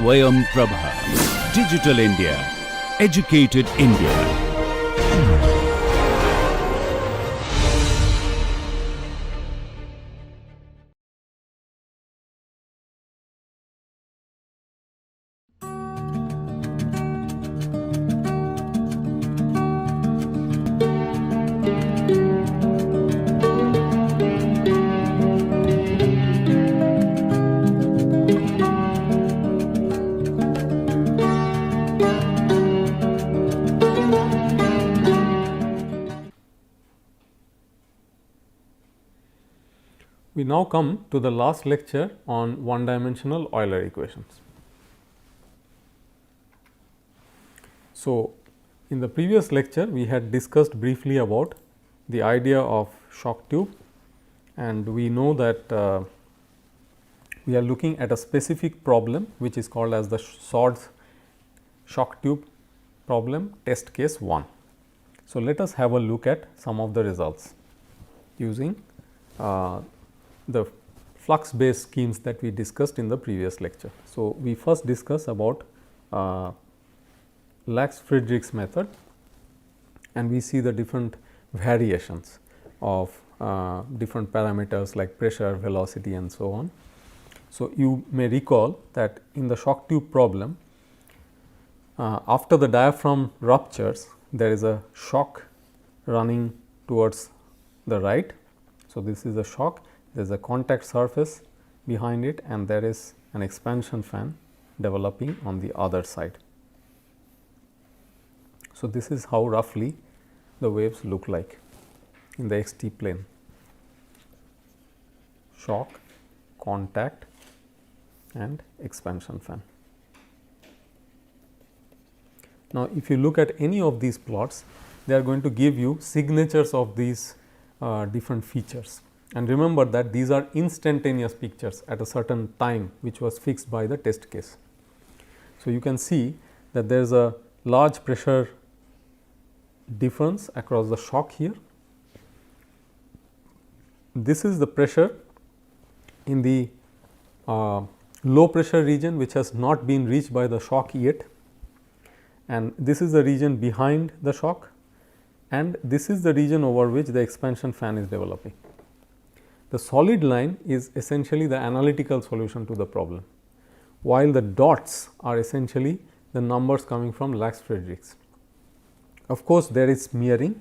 SwayamPrabha. Digital India. Educated India. We now come to the last lecture on one-dimensional Euler equations. So, in the previous lecture we had discussed briefly about the idea of shock tube, and we know that we are looking at a specific problem which is called as the Swords shock tube problem, test case 1. So, let us have a look at some of the results using the flux based schemes that we discussed in the previous lecture. So, we first discuss about Lax-Friedrichs method, and we see the different variations of different parameters like pressure, velocity and so on. So, you may recall that in the shock tube problem, after the diaphragm ruptures, there is a shock running towards the right. So, this is a shock, there is a contact surface behind it, and there is an expansion fan developing on the other side. So, this is how roughly the waves look like in the xt plane: shock, contact and expansion fan. Now, if you look at any of these plots, they are going to give you signatures of these different features, and remember that these are instantaneous pictures at a certain time which was fixed by the test case. So, you can see that there is a large pressure difference across the shock here. This is the pressure in the low pressure region which has not been reached by the shock yet, and this is the region behind the shock, and this is the region over which the expansion fan is developing. The solid line is essentially the analytical solution to the problem, while the dots are essentially the numbers coming from Lax-Friedrichs. Of course, there is mirroring,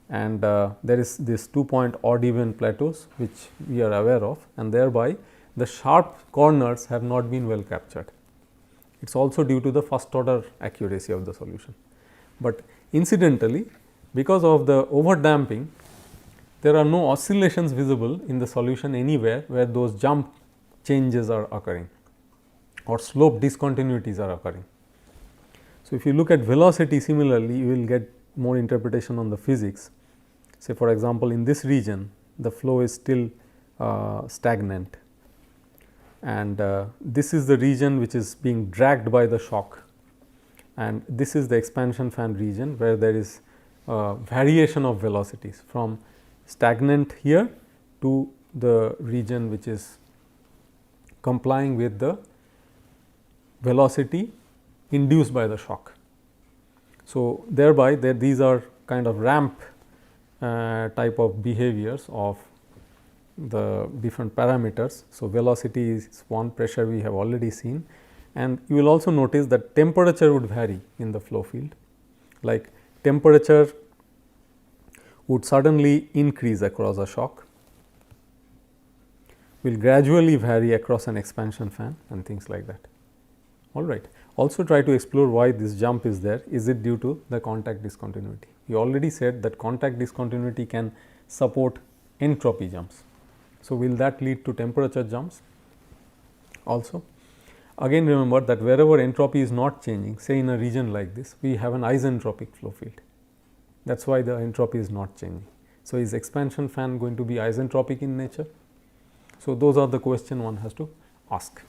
and there is this 2-point odd even plateaus which we are aware of, and thereby the sharp corners have not been well captured. It is also due to the first order accuracy of the solution. But incidentally, because of the over damping, there are no oscillations visible in the solution anywhere where those jump changes are occurring or slope discontinuities are occurring. So, if you look at velocity similarly, you will get more interpretation on the physics. Say for example, in this region the flow is still stagnant, and this is the region which is being dragged by the shock, and this is the expansion fan region where there is variation of velocities from stagnant here to the region which is complying with the velocity induced by the shock. So, thereby these are kind of ramp type of behaviors of the different parameters. So, velocity is one, pressure we have already seen, and you will also notice that temperature would vary in the flow field, like temperature would suddenly increase across a shock, will gradually vary across an expansion fan and things like that. All right. Also try to explore why this jump is there. Is it due to the contact discontinuity? We already said that contact discontinuity can support entropy jumps. So, will that lead to temperature jumps also? Again remember that wherever entropy is not changing, say in a region like this, we have an isentropic flow field. That is why the entropy is not changing. So, is expansion fan going to be isentropic in nature? So, those are the questions one has to ask.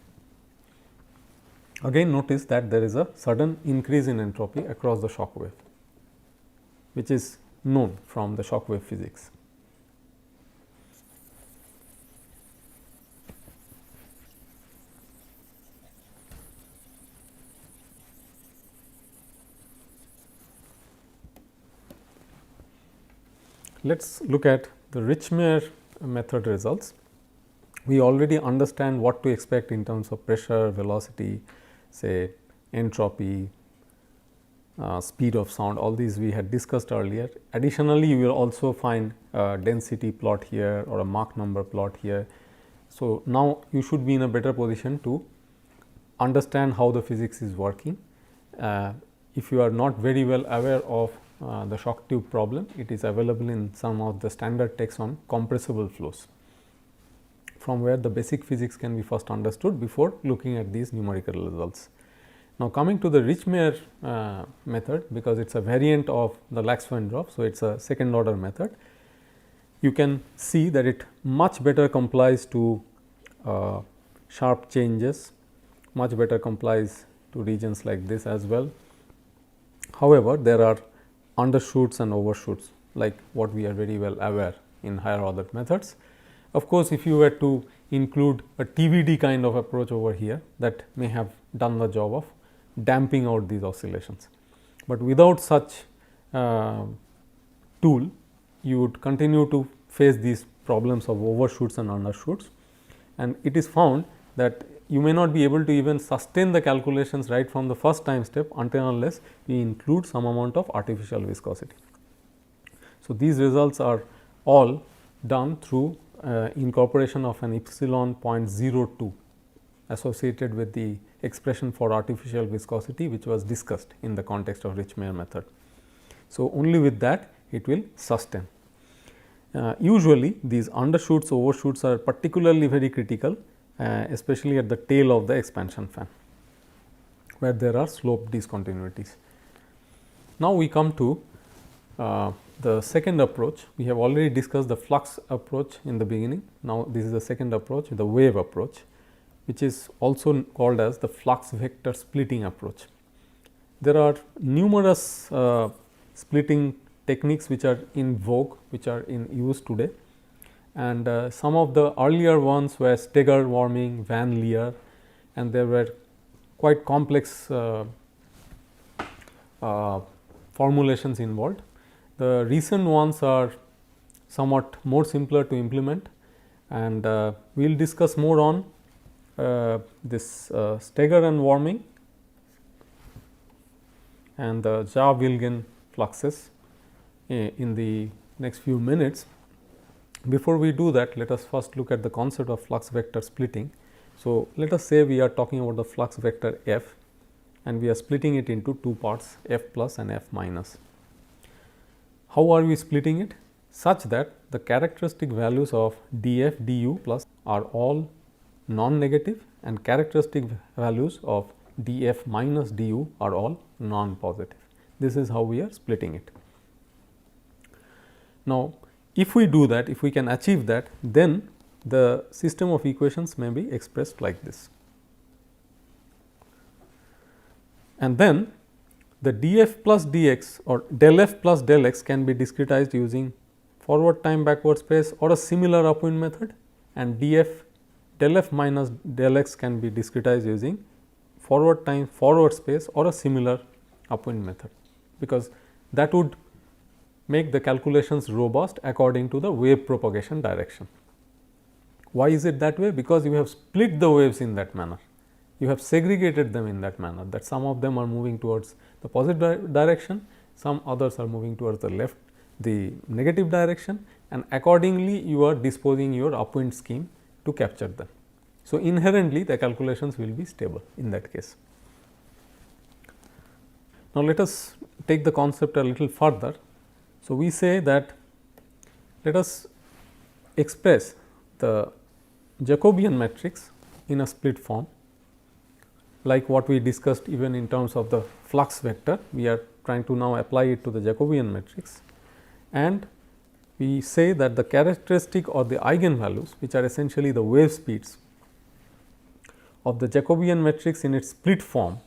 Again notice that there is a sudden increase in entropy across the shock wave, which is known from the shock wave physics. let us look at the Richmond method results. We already understand what to expect in terms of pressure, velocity, say entropy, speed of sound, all these we had discussed earlier. Additionally, you will also find a density plot here or a Mach number plot here. So, now you should be in a better position to understand how the physics is working. If you are not very well aware of the shock tube problem, it is available in some of the standard texts on compressible flows, from where the basic physics can be first understood before looking at these numerical results. Now, coming to the Richmond method, because it is a variant of the Lax-Weintraub. So, it is a second order method. You can see that it much better complies to sharp changes, much better complies to regions like this as well. However, there are undershoots and overshoots, like what we are very well aware in higher order methods. Of course, if you were to include a TVD kind of approach over here, that may have done the job of damping out these oscillations. But without such tool, you would continue to face these problems of overshoots and undershoots, and it is found that you may not be able to even sustain the calculations right from the first time step until unless we include some amount of artificial viscosity. So, these results are all done through incorporation of an epsilon 0.02 associated with the expression for artificial viscosity, which was discussed in the context of Richmond method. So, only with that it will sustain. Usually these undershoots, overshoots are particularly very critical, especially at the tail of the expansion fan, where there are slope discontinuities. Now, we come to the second approach. We have already discussed the flux approach in the beginning. Now, this is the second approach, the wave approach, which is also called as the flux vector splitting approach. There are numerous splitting techniques which are in vogue, which are in use today, and some of the earlier ones were Steger warming, Van Leer, and there were quite complex formulations involved. The recent ones are somewhat more simpler to implement, and we will discuss more on this Steger and warming and the Jahr-Wilgen fluxes in the next few minutes. Before we do that, let us first look at the concept of flux vector splitting. So, let us say we are talking about the flux vector f, and we are splitting it into two parts, f plus and f minus. How are we splitting it? Such that the characteristic values of df, du plus are all non-negative, and characteristic values of df minus du are all non-positive. This is how we are splitting it. Now, if we do that, if we can achieve that, then the system of equations may be expressed like this. And then the df plus dx or del f plus del x can be discretized using forward time backward space or a similar upwind method, and df del f minus del x can be discretized using forward time forward space or a similar upwind method, because that would make the calculations robust according to the wave propagation direction. Why is it that way? Because you have split the waves in that manner, you have segregated them in that manner, that some of them are moving towards the positive direction, some others are moving towards the left, the negative direction, and accordingly you are disposing your upwind scheme to capture them. So, inherently the calculations will be stable in that case. Now, let us take the concept a little further. So, we say that let us express the Jacobian matrix in a split form, like what we discussed even in terms of the flux vector. We are trying to now apply it to the Jacobian matrix, and we say that the characteristic or the eigenvalues, which are essentially the wave speeds of the Jacobian matrix in its split form,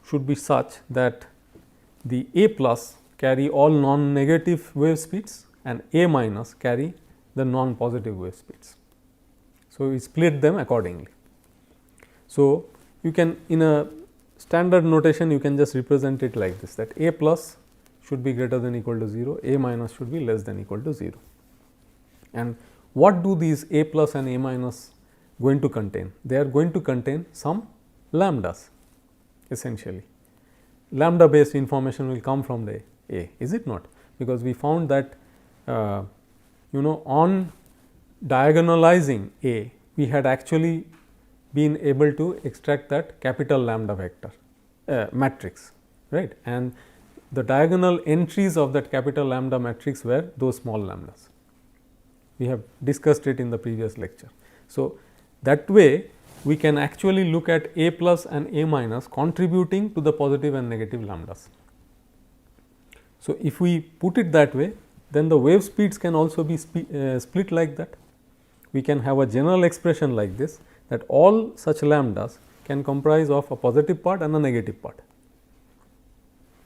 should be such that the A plus carry all non-negative wave speeds and A minus carry the non-positive wave speeds. So, we split them accordingly. So, you can, in a standard notation, you can just represent it like this, that A plus should be greater than equal to 0, A minus should be less than equal to 0. And what do these A plus and A minus going to contain? They are going to contain some lambdas essentially. Lambda based information will come from the A, is it not? Because we found that on diagonalizing A, we had actually been able to extract that capital lambda vector matrix, right, and the diagonal entries of that capital lambda matrix were those small lambdas. We have discussed it in the previous lecture. So, that way we can actually look at A plus and A minus contributing to the positive and negative lambdas. So, if we put it that way, then the wave speeds can also be split like that. We can have a general expression like this, that all such lambdas can comprise of a positive part and a negative part.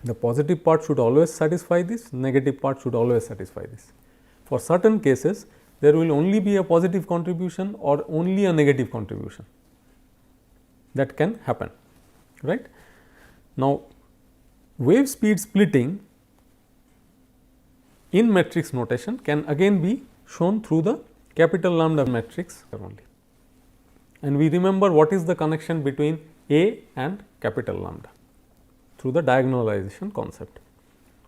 The positive part should always satisfy this, negative part should always satisfy this. For certain cases, there will only be a positive contribution or only a negative contribution. That can happen, right. Now, wave speed splitting in matrix notation can again be shown through the capital lambda matrix only. And we remember what is the connection between A and capital lambda through the diagonalization concept,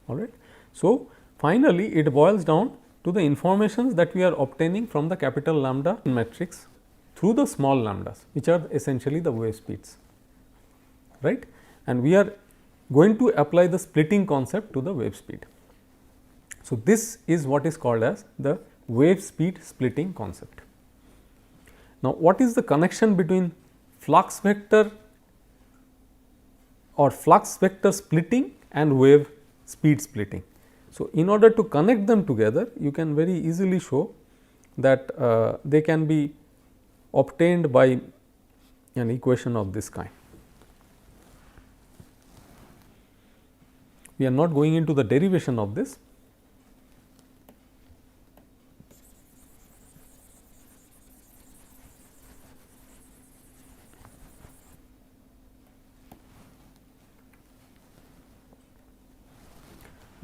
all right. So, finally, it boils down to the informations that we are obtaining from the capital lambda matrix through the small lambdas, which are essentially the wave speeds, right, and we are going to apply the splitting concept to the wave speed. So, this is what is called as the wave speed splitting concept. Now, what is the connection between flux vector or flux vector splitting and wave speed splitting? So, in order to connect them together, you can very easily show that they can be obtained by an equation of this kind. We are not going into the derivation of this.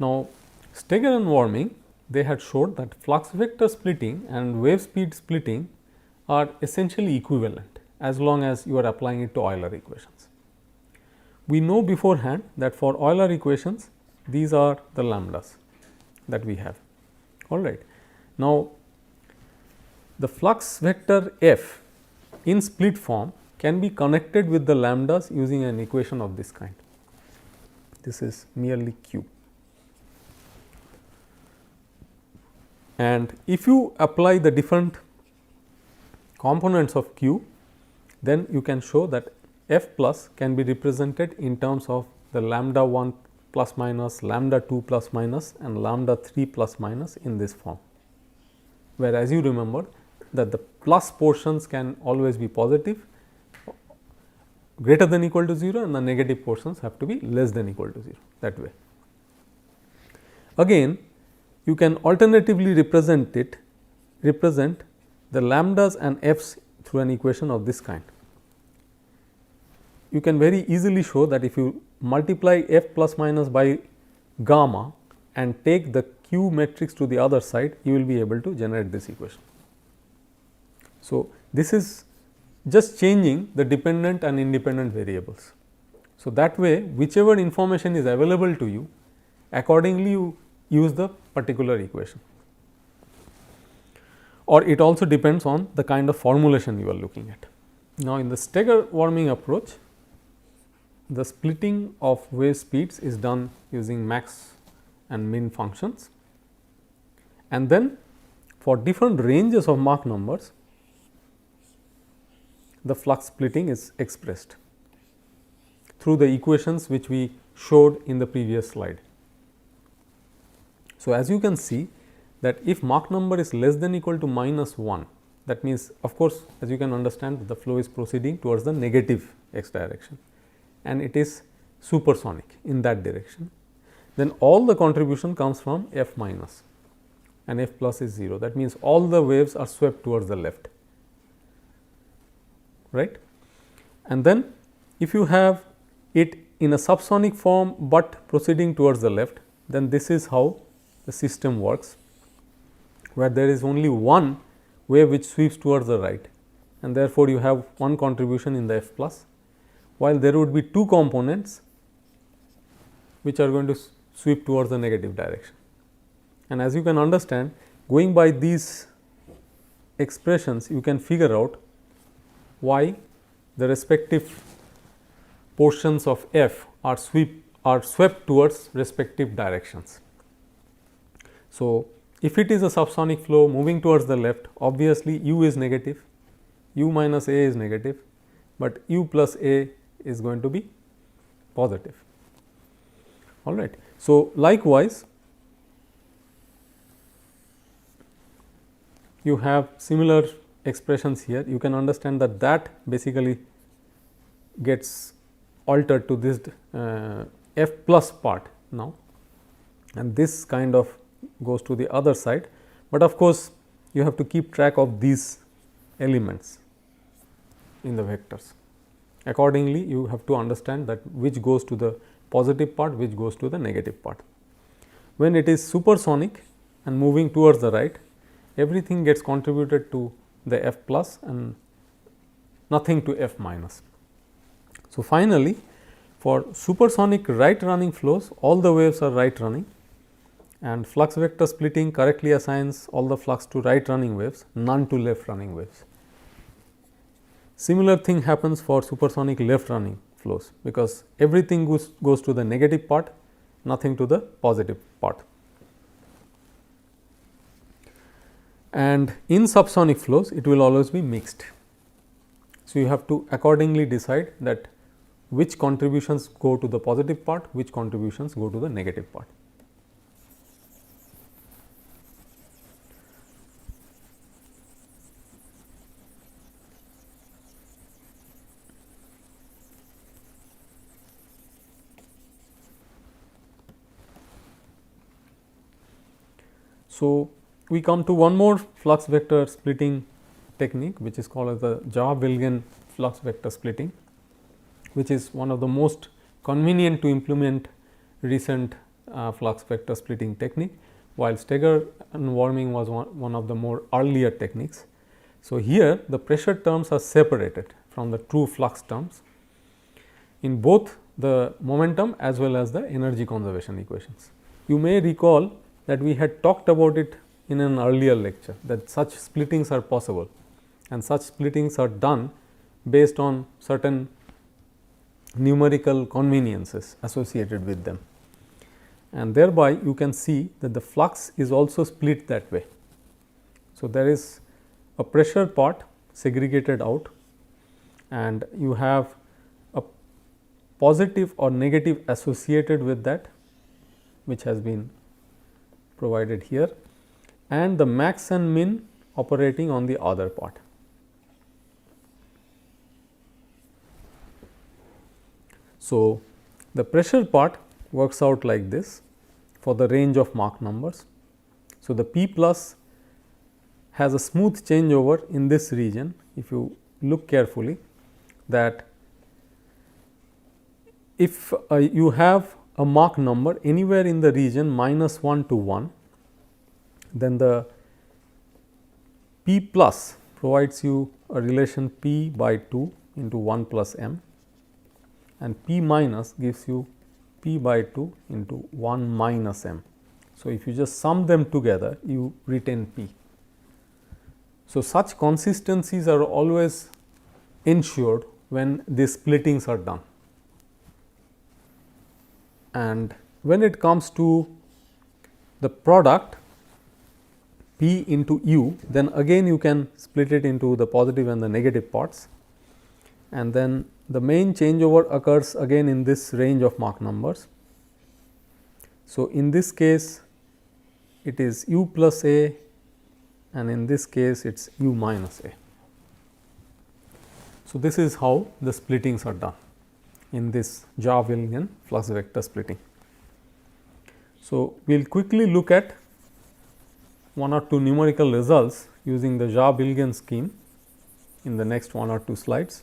Now, Steger and Warming, they had showed that flux vector splitting and wave speed splitting are essentially equivalent as long as you are applying it to Euler equations. We know beforehand that for Euler equations, these are the lambdas that we have, all right. Now, the flux vector f in split form can be connected with the lambdas using an equation of this kind. This is merely q. And if you apply the different components of q, then you can show that f plus can be represented in terms of the lambda 1 plus minus, lambda 2 plus minus and lambda 3 plus minus in this form, where as you remember that the plus portions can always be positive greater than equal to 0 and the negative portions have to be less than equal to 0, that way. Again, you can alternatively represent the lambdas and f's through an equation of this kind. You can very easily show that if you multiply f plus minus by gamma and take the q matrix to the other side, you will be able to generate this equation. So, this is just changing the dependent and independent variables. So, that way whichever information is available to you, accordingly you use the particular equation, or it also depends on the kind of formulation you are looking at. Now, in the Steger-Warming approach, the splitting of wave speeds is done using max and min functions, and then for different ranges of Mach numbers, the flux splitting is expressed through the equations which we showed in the previous slide. So, as you can see that if Mach number is less than equal to minus 1, that means of course, as you can understand that the flow is proceeding towards the negative x direction and it is supersonic in that direction, then all the contribution comes from f minus and f plus is 0. That means, all the waves are swept towards the left, right. And then if you have it in a subsonic form, but proceeding towards the left, then this is how the system works, where there is only one wave which sweeps towards the right, and therefore, you have one contribution in the F plus, while there would be two components which are going to sweep towards the negative direction. And as you can understand, going by these expressions, you can figure out why the respective portions of F are swept towards respective directions. So, if it is a subsonic flow moving towards the left, obviously u is negative, u minus a is negative, but u plus a is going to be positive. All right. So, likewise, you have similar expressions here. You can understand that that basically gets altered to this F plus part now, and this kind of goes to the other side, but of course, you have to keep track of these elements in the vectors. Accordingly, you have to understand that which goes to the positive part, which goes to the negative part. When it is supersonic and moving towards the right, everything gets contributed to the F plus and nothing to F minus. So, finally, for supersonic right running flows, all the waves are right running, and flux vector splitting correctly assigns all the flux to right running waves, none to left running waves. Similar thing happens for supersonic left running flows, because everything goes to the negative part, nothing to the positive part. And in subsonic flows, it will always be mixed. So, you have to accordingly decide that which contributions go to the positive part, which contributions go to the negative part. So, we come to one more flux vector splitting technique, which is called as the Jahr-Wilgen flux vector splitting, which is one of the most convenient to implement recent flux vector splitting technique, while Steger and Warming was one of the more earlier techniques. So, here the pressure terms are separated from the true flux terms in both the momentum as well as the energy conservation equations. You may recall that we had talked about it in an earlier lecture, that such splittings are possible, and such splittings are done based on certain numerical conveniences associated with them, and thereby you can see that the flux is also split that way. So, there is a pressure part segregated out, and you have a positive or negative associated with that, which has been provided here, and the max and min operating on the other part. So, the pressure part works out like this for the range of Mach numbers. So, the P plus has a smooth changeover in this region. If you look carefully, that if you have a Mach number anywhere in the region minus 1 to 1, then the P plus provides you a relation P by 2 into 1 plus m, and P minus gives you P by 2 into 1 minus m. So, if you just sum them together, you retain P. So, such consistencies are always ensured when these splittings are done. And when it comes to the product P into U, then again you can split it into the positive and the negative parts, and then the main changeover occurs again in this range of Mach numbers. So, in this case it is U plus A, and in this case it is U minus A. So, this is how the splittings are done in this Jahr-Wilgen flux vector splitting. So, we will quickly look at one or two numerical results using the Jahr-Wilgen scheme in the next one or two slides.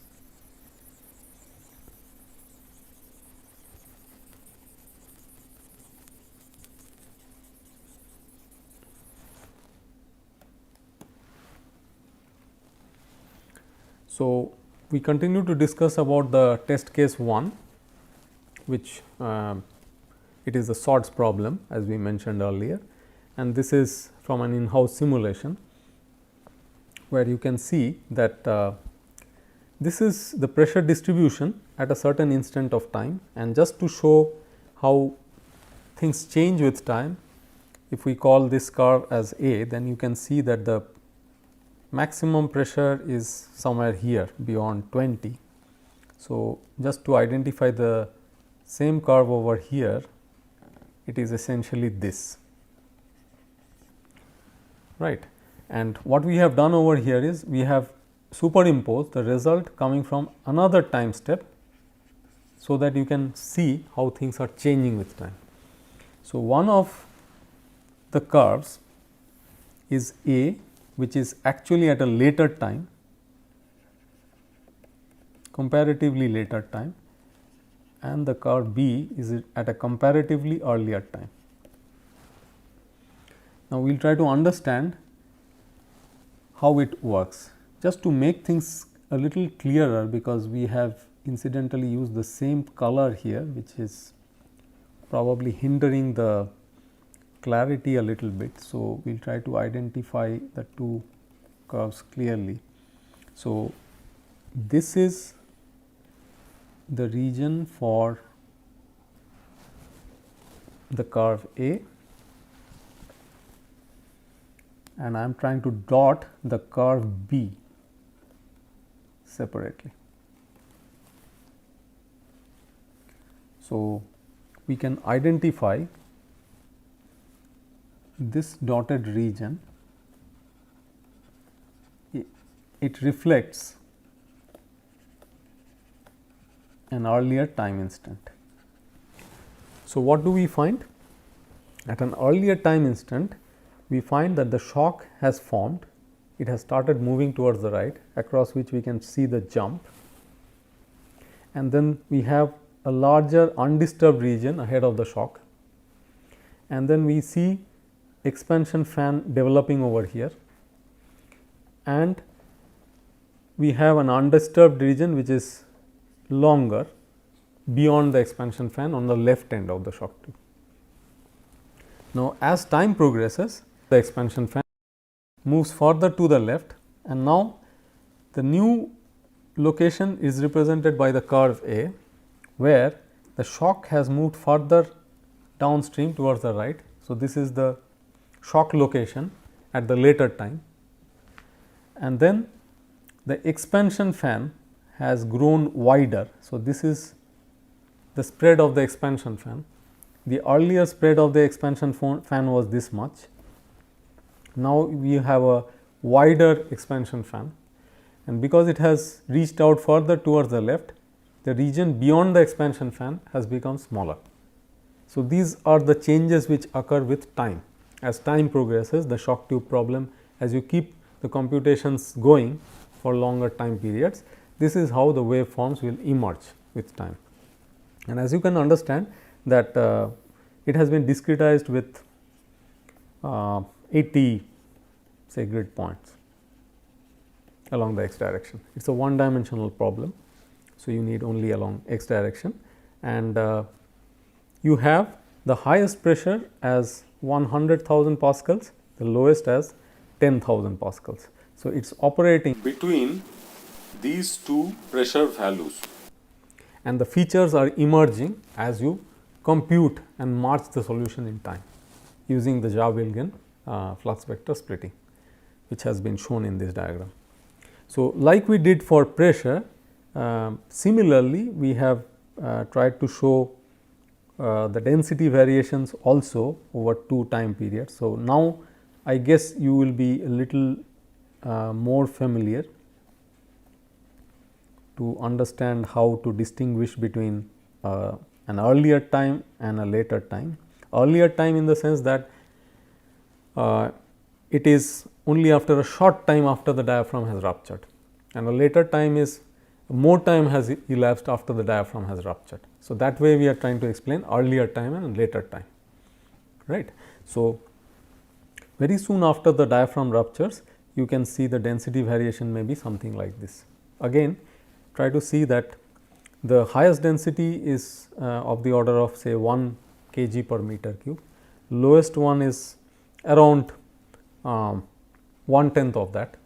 So, we continue to discuss about the test case 1, which it is the sorts problem as we mentioned earlier, and this is from an in-house simulation, where you can see that this is the pressure distribution at a certain instant of time, and just to show how things change with time, if we call this curve as A, then you can see that the maximum pressure is somewhere here beyond 20. So, just to identify the same curve over here, it is essentially this, right. And what we have done over here is we have superimposed the result coming from another time step, so that you can see how things are changing with time. So, one of the curves is A, which is actually at a later time, comparatively later time, and the curve B is at a comparatively earlier time. Now, we will try to understand how it works. Just to make things a little clearer, because we have incidentally used the same color here, which is probably hindering the clarity a little bit. So, we will try to identify the two curves clearly. So, this is the region for the curve A, and I am trying to dot the curve B separately. So, we can identify this dotted region, it reflects an earlier time instant. So, what do we find? At an earlier time instant, we find that the shock has formed, it has started moving towards the right, across which we can see the jump, and then we have a larger undisturbed region ahead of the shock, and then we see expansion fan developing over here, and we have an undisturbed region which is longer beyond the expansion fan on the left end of the shock tube. Now, as time progresses, the expansion fan moves further to the left, and now the new location is represented by the curve A, where the shock has moved further downstream towards the right. So, this is the shock location at the later time, and then the expansion fan has grown wider. So, this is the spread of the expansion fan. The earlier spread of the expansion fan was this much. Now, we have a wider expansion fan, and because it has reached out further towards the left, the region beyond the expansion fan has become smaller. So, these are the changes which occur with time. As time progresses, the shock tube problem, as you keep the computations going for longer time periods, this is how the waveforms will emerge with time. And as you can understand that it has been discretized with 80 say grid points along the x direction. It is a one dimensional problem. So, you need only along x direction, and you have the highest pressure as 100,000 pascals, the lowest as 10,000 pascals. So, it is operating between these two pressure values, and the features are emerging as you compute and march the solution in time using the Jahr-Wilgen flux vector splitting, which has been shown in this diagram. So, like we did for pressure, similarly we have tried to show the density variations also over two time periods. So, now I guess you will be a little more familiar to understand how to distinguish between an earlier time and a later time. Earlier time in the sense that it is only after a short time after the diaphragm has ruptured, and a later time is more time has elapsed after the diaphragm has ruptured. So, that way we are trying to explain earlier time and later time, right. So, very soon after the diaphragm ruptures, you can see the density variation may be something like this. again try to see that the highest density is of the order of say 1 kg per meter cube, lowest one is around 1/10 of that.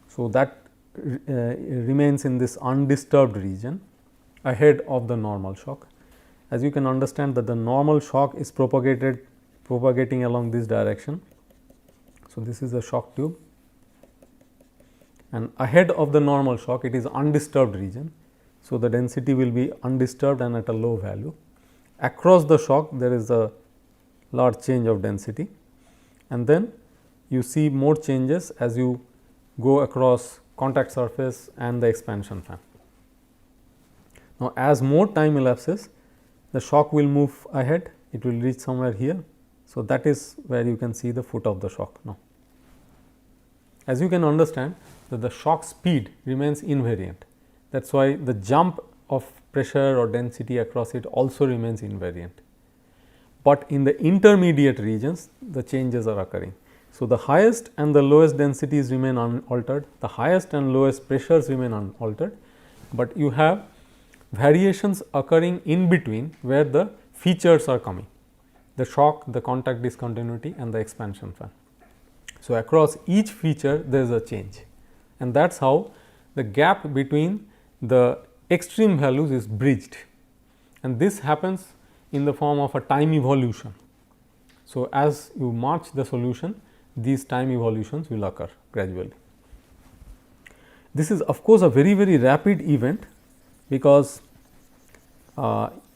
So, that remains in this undisturbed region ahead of the normal shock. As you can understand that the normal shock is propagating along this direction. So, this is the shock tube, and ahead of the normal shock it is undisturbed region. So, the density will be undisturbed and at a low value. Across the shock there is a large change of density, and then you see more changes as you go across contact surface and the expansion fan. Now, as more time elapses, the shock will move ahead, it will reach somewhere here. So, that is where you can see the foot of the shock now. As you can understand that the shock speed remains invariant, that is why the jump of pressure or density across it also remains invariant. But in the intermediate regions the changes are occurring. So, the highest and the lowest densities remain unaltered, the highest and lowest pressures remain unaltered, but you have variations occurring in between where the features are coming, the shock, the contact discontinuity and the expansion fan. So, across each feature there is a change, and that is how the gap between the extreme values is bridged, and this happens in the form of a time evolution. So, as you march the solution, these time evolutions will occur gradually. This is of course a very rapid event, because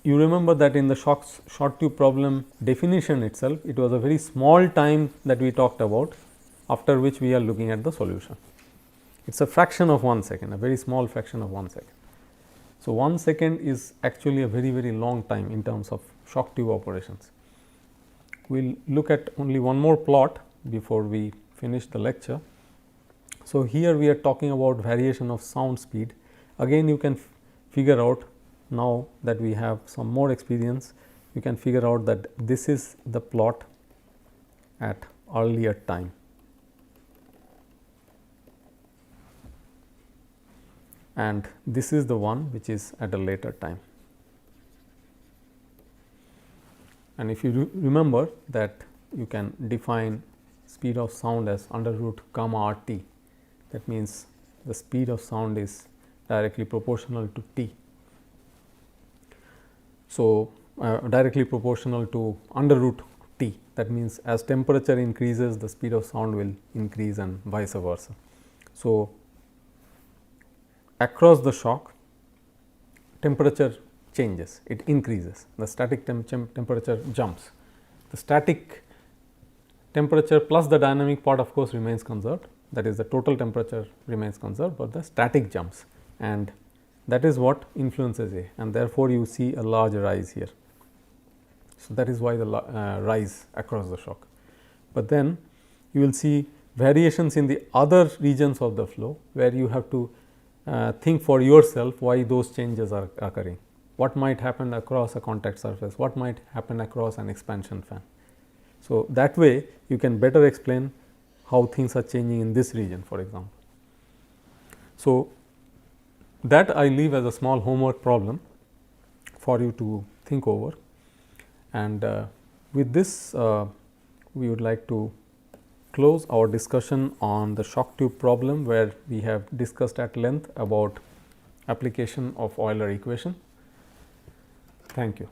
you remember that in the short tube problem definition itself, it was a very small time that we talked about, after which we are looking at the solution. It is a fraction of 1 second, a very small fraction of 1 second. So, 1 second is actually a very long time in terms of shock tube operations. We will look at only one more plot before we finish the lecture. So, here we are talking about variation of sound speed. Again you can figure out, now that we have some more experience, you can figure out that this is the plot at earlier time. And this is the one which is at a later time. And if you remember that you can define speed of sound as under root gamma r t, that means the speed of sound is directly proportional to t. So, directly proportional to under root t, that means as temperature increases the speed of sound will increase and vice versa. So, across the shock temperature changes, it increases, the static temperature jumps. The static temperature plus the dynamic part of course remains conserved, that is the total temperature remains conserved, but the static jumps, and that is what influences A, and therefore, you see a large rise here. So, that is why the rise across the shock. But then you will see variations in the other regions of the flow, where you have to think for yourself why those changes are occurring. What might happen across a contact surface, what might happen across an expansion fan. So, that way you can better explain how things are changing in this region, for example. So, that I leave as a small homework problem for you to think over, and with this we would like to close our discussion on the shock tube problem, where we have discussed at length about application of Euler equation. Thank you.